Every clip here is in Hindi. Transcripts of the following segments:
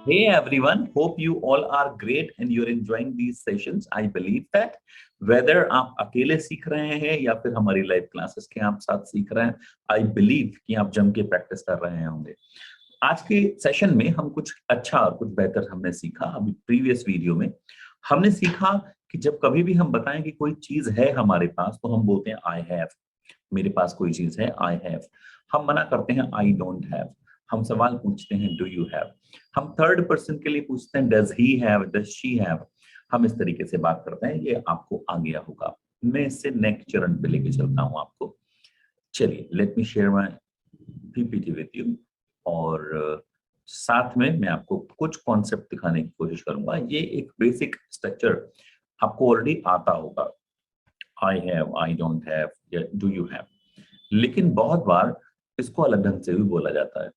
Hey everyone, hope you all are great and you're enjoying these sessions. I believe that whether आप अकेले सीख रहे हैं या फिर हमारी लाइव क्लासेस के आप साथ सीख रहे हैं, आई बिलीव कि आप जम के प्रैक्टिस कर रहे होंगे। आज के सेशन में हम कुछ अच्छा और कुछ बेहतर हमने सीखा। अभी प्रीवियस वीडियो में हमने सीखा कि जब कभी भी हम बताएं कि कोई चीज है हमारे पास तो हम बोलते हैं आई हैव। मेरे पास कोई चीज है, आई हैव। हम मना करते हैं आई डोंट हैव। हम सवाल पूछते हैं डू यू हैव। हम थर्ड पर्सन के लिए पूछते हैं does he have, does she have. हम इस तरीके से बात करते हैं। ये आपको आ गया होगा। मैं इससे नेक्स्ट चरण पे लेके चलता हूं आपको। चलिए, let me share my PPT with you. और साथ में मैं आपको कुछ कॉन्सेप्ट दिखाने की कोशिश करूंगा। ये एक बेसिक स्ट्रक्चर आपको ऑलरेडी आता होगा। I have, I don't have या डू यू हैव। लेकिन बहुत बार इसको अलग ढंग से भी बोला जाता है।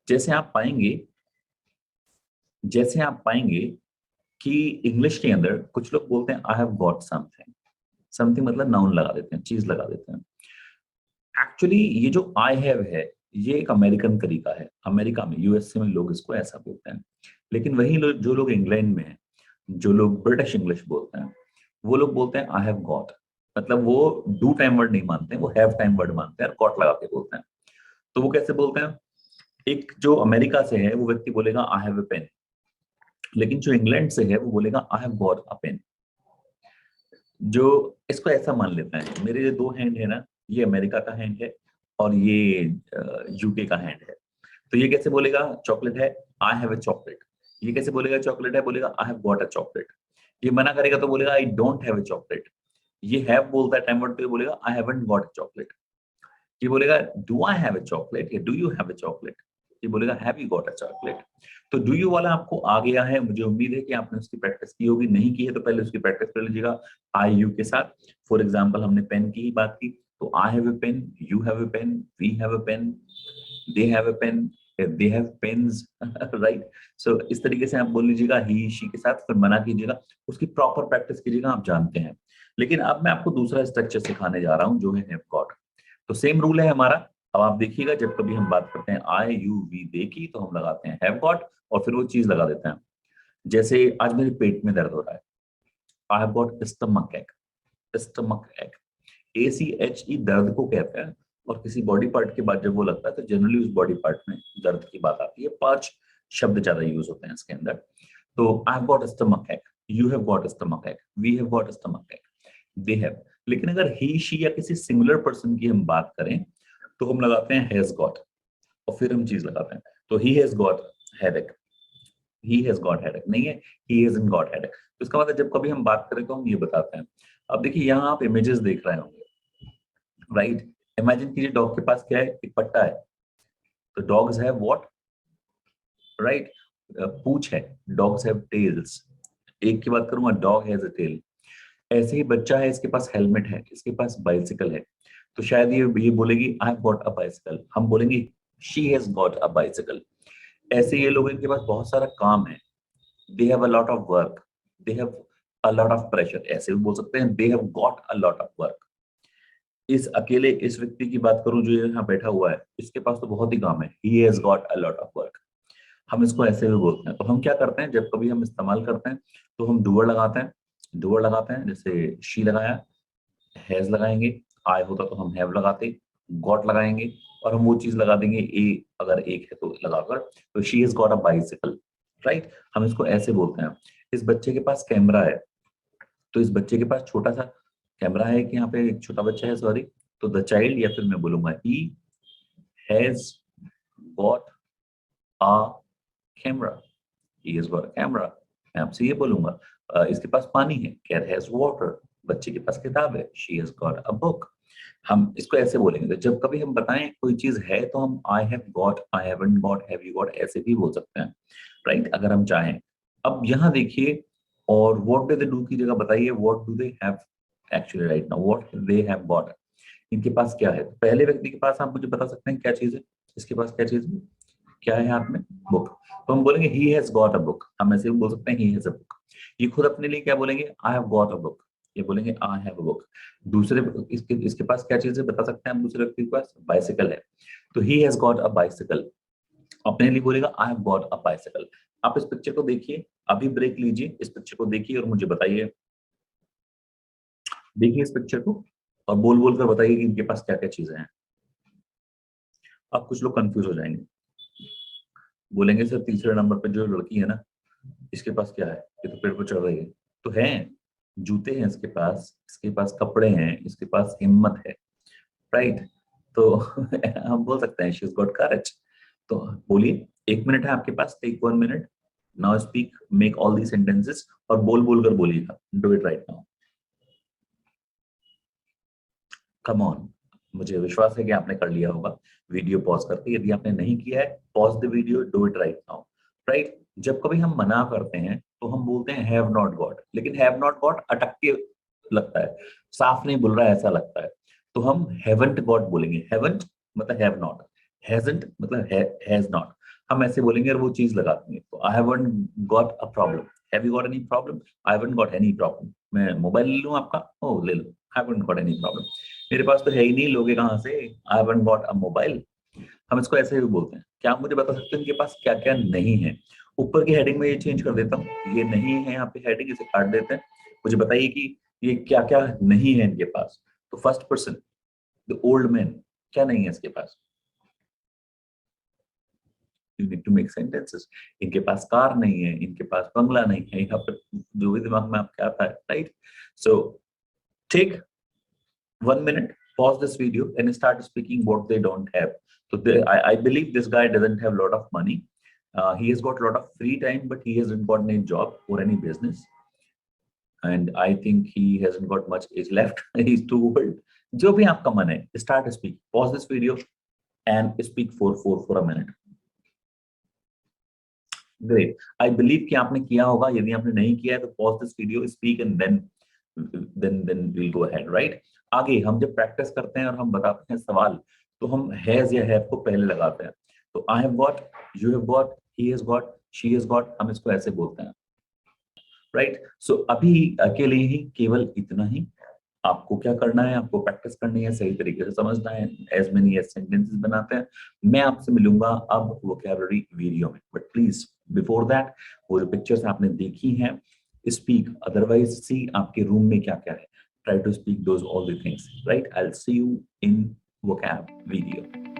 जैसे आप पाएंगे जैसे आप पाएंगे कि इंग्लिश के अंदर कुछ लोग बोलते हैं आई हैव गॉट समथिंग। समथिंग मतलब नाउन लगा देते हैं, चीज लगा देते हैं। एक्चुअली ये जो आई हैव है, ये एक अमेरिकन तरीका है। अमेरिका में, यूएसए में लोग इसको ऐसा बोलते हैं। लेकिन वही जो लोग इंग्लैंड में हैं, जो लोग ब्रिटिश इंग्लिश बोलते हैं, वो लोग बोलते हैं आई हैव गॉट। मतलब वो डू टाइम वर्ड नहीं मानते, वो हैव टाइम वर्ड मानते हैं और गॉट लगा के बोलते हैं। तो वो कैसे बोलते हैं? एक जो अमेरिका से है वो व्यक्ति बोलेगा आई हैव ए पेन, लेकिन जो इंग्लैंड से है वो बोलेगा I have got a pen. जो इसको ऐसा मान लेता है, मेरे ये दो हैंड है ना, ये अमेरिका का हैंड है और ये यूके का हैंड है। तो ये कैसे बोलेगा चॉकलेट है? I have a chocolate. ये कैसे बोलेगा चॉकलेट है? बोलेगा I have got a chocolate. ये मना करेगा तो बोलेगा I don't have a chocolate. ये हैव बोलता है टाइम वर्ड पे, बोलेगा I haven't got a chocolate. ये बोलेगा do I have a chocolate या do you have a chocolate. ये बोलेगा have you got a chocolate. तो डू यू वाला आपको आ गया है। मुझे उम्मीद है कि आपने उसकी प्रैक्टिस की होगी। नहीं की है तो पहले उसकी प्रैक्टिस कर लीजिएगा आई यू के साथ। फॉर एग्जाम्पल, हमने पेन की ही बात की, तो I have a pen, you have a pen, we have a pen, they have a pen, they have pens. Right. So इस तरीके से आप बोल लीजिएगा ही शी के साथ, फिर मना कीजिएगा, उसकी प्रॉपर प्रैक्टिस कीजिएगा, आप जानते हैं। लेकिन अब मैं आपको दूसरा स्ट्रक्चर सिखाने जा रहा हूं जो है हैव गॉट। तो सेम रूल है हमारा। अब आप देखिएगा, जब कभी हम बात करते हैं आई यू वी दे की, तो हम लगाते हैं हैव गॉट और फिर वो चीज लगा देते हैं। जैसे आज मेरे पेट में दर्द हो रहा है, आई हैव गॉट स्टमक एक। स्टमक एक, ACHE दर्द को कहते हैं। और किसी बॉडी पार्ट के बाद जब वो लगता है तो जनरली उस बॉडी पार्ट में दर्द की बात आती है। 5 शब्द ज्यादा यूज होते हैं इसके अंदर। तो आई हैव गॉट स्टमक एक, यू हैव गॉट स्टमक एक, वी हैव गॉट स्टमक एक, दे हैव। लेकिन अगर ही शी या किसी सिंगुलर पर्सन की हम बात करें तो हम लगाते हैं हैज गॉट और फिर हम चीज लगाते हैं। तो he has got headache, he has got headache नहीं है, ही हैजंट गॉट हेडेक। तो इसका मतलब जब कभी हम बात करें तो हम ये बताते हैं। अब देखिए, यहाँ आप इमेजेस देख रहे होंगे, राइट। इमेजिन कीजिए डॉग के पास क्या है, एक पट्टा है। तो डॉग्स हैव व्हाट, राइट। पूंछ है, डॉग्स हैव टेल्स। एक की बात करूंगा, डॉग हैज अ टेल। ऐसे ही बच्चा है, इसके पास हेलमेट है, इसके पास बाइसिकल है। तो शायद ये बोलेगी आई हैव गॉट अ बाइसिकल, हम बोलेंगे she has got a bicycle. ऐसे ये लोग, इनके पास बहुत सारा काम है, they have a lot of work, they have a lot of pressure. ऐसे भी बोल सकते हैं they have got a lot of work. इस अकेले इस व्यक्ति की बात करूं जो यहाँ बैठा हुआ है, इसके पास तो बहुत ही काम है, he has got a lot of work. हम इसको ऐसे भी बोलते हैं। तो हम क्या करते हैं, जब कभी हम इस्तेमाल करते हैं तो हम डूअर लगाते हैं। डूअर लगाते हैं, जैसे शी लगाया, हैज लगाएंगे, आई होता तो हम हैव लगाते, गॉट लगाएंगे और हम वो चीज लगा देंगे ए, अगर एक है तो लगाकर। तो she has got a bicycle, right. हम इसको ऐसे बोलते हैं। इस बच्चे के पास कैमरा है, तो इस बच्चे के पास छोटा सा कैमरा है कि यहाँ पे एक छोटा बच्चा है, सॉरी। तो द चाइल्ड, या फिर मैं बोलूंगा he has got a camera, he has got a camera. मैं आपसे ये बोलूंगा इसके पास पानी है, कैट हैज वाटर। बच्चे के पास किताब है, she has got a book. हम इसको ऐसे बोलेंगे। तो जब कभी हम बताएं कोई चीज है तो हम आई have got, I haven't got, have you got ऐसे भी बोल सकते हैं, राइट, अगर हम चाहें। अब यहाँ देखिए, और व्हाट डू दे डू की जगह बताइए what do they have actually right now, what they have got. इनके पास क्या है? तो पहले व्यक्ति के पास आप मुझे बता सकते हैं क्या चीज है? इसके पास क्या चीज है? क्या है हाथ में? बुक। तो हम बोलेंगे he has got a book. हम ऐसे भी बोल सकते हैं ही हैज अ बुक। ये खुद अपने लिए क्या बोलेंगे? आई हैव गॉट अ बुक। ये बोलेंगे आई हैव अ बुक। दूसरे इसके पास क्या चीज है बता सकते हैं हम? दूसरे व्यक्ति के पास बाइसिकल है, तो he has got a bicycle. अपने लिए बोलेगा I have got a bicycle. आप इस पिक्चर को देखिए, अभी ब्रेक लीजिए, इस पिक्चर को देखिए और मुझे बताइए, देखिए इस पिक्चर को और बोल बोल कर बताइए कि इनके पास क्या क्या चीजें हैं। अब कुछ लोग कंफ्यूज हो जाएंगे, बोलेंगे सर तीसरे नंबर पे जो लड़की है ना, इसके पास क्या है, ये तो पेड़ पर चढ़ रही है। तो है, जूते हैं इसके पास कपड़े हैं, इसके पास हिम्मत है, राइट। तो हम बोल सकते हैं शी इज गॉट करेज। तो बोलिए, 1 मिनट है आपके पास, take 1 minute, now speak, make all the sentences और बोल बोल कर बोलिएगा, do it right now, come on. मुझे विश्वास है कि आपने कर लिया होगा वीडियो पॉज करके। यदि आपने नहीं किया है, pause the video, do it right now, right. जब कभी हम मना करते हैं तो हम बोलते हैं हैव नॉट गॉट, लेकिन हैव नॉट गॉट अटक के लगता है, साफ नहीं बोल रहा है ऐसा लगता है। तो हम हैवंट गॉट बोलेंगे, हैवंट मतलब हैव नॉट, हैजंट मतलब हैज नॉट। हम ऐसे बोलेंगे और वो चीज लगा देंगे। तो I haven't got a problem, have you got any problem, I haven't got any problem. मैं मोबाइल ले लूं आपका, ओ ले लो, I haven't got any problem, मेरे पास तो है ही नहीं, लोगे कहाँ से, I haven't got a mobile. हम इसको ऐसे भी बोलते हैं। क्या आप मुझे बता सकते हैं इनके पास क्या क्या नहीं है? ऊपर की हेडिंग में ये चेंज कर देता हूँ, ये नहीं है यहाँ पे हेडिंग, इसे काट देते हैं। मुझे बताइए कि ये क्या क्या नहीं है इनके पास। तो first person, the old man, क्या नहीं है इसके पास? You need to make sentences. इनके पास कार नहीं है, इनके पास बंगला नहीं है, यहाँ पर जो भी दिमाग में आपके आता है, right. So take 1 minute, pause this video and start speaking what they don't have. So I believe this guy doesn't have a lot of money. He has got a lot of free time, but he hasn't got any job or any business. And I think he hasn't got much age left. He's too old. जो भी आपका मन है, start speak. Pause this video and speak for a minute. Great. I believe कि आपने किया होगा। यदि आपने नहीं किया है तो pause this video, speak and then we'll go ahead, right? आगे हम जब प्रैक्टिस करते हैं और हम बताते हैं सवाल, तो हम हैज या हैव को पहले लगाते हैं। तो I have got, you have got, he has got, she has got, हम इसको ऐसे बोलते हैं, राइट। सो अभी के लिए ही केवल इतना ही। आपको क्या करना है, आपको प्रैक्टिस करनी है, सही तरीके से समझना है, एज मेनी एज सेंटेंसेस बनाते हैं। मैं आपसे मिलूंगा अब वोकैबुलरी वीडियो में, बट प्लीज बिफोर दैट वो जो पिक्चर्स आपने देखी हैं, स्पीक, अदरवाइज सी आपके रूम में क्या क्या है, try to speak those all the things, right? I'll see you in vocab video.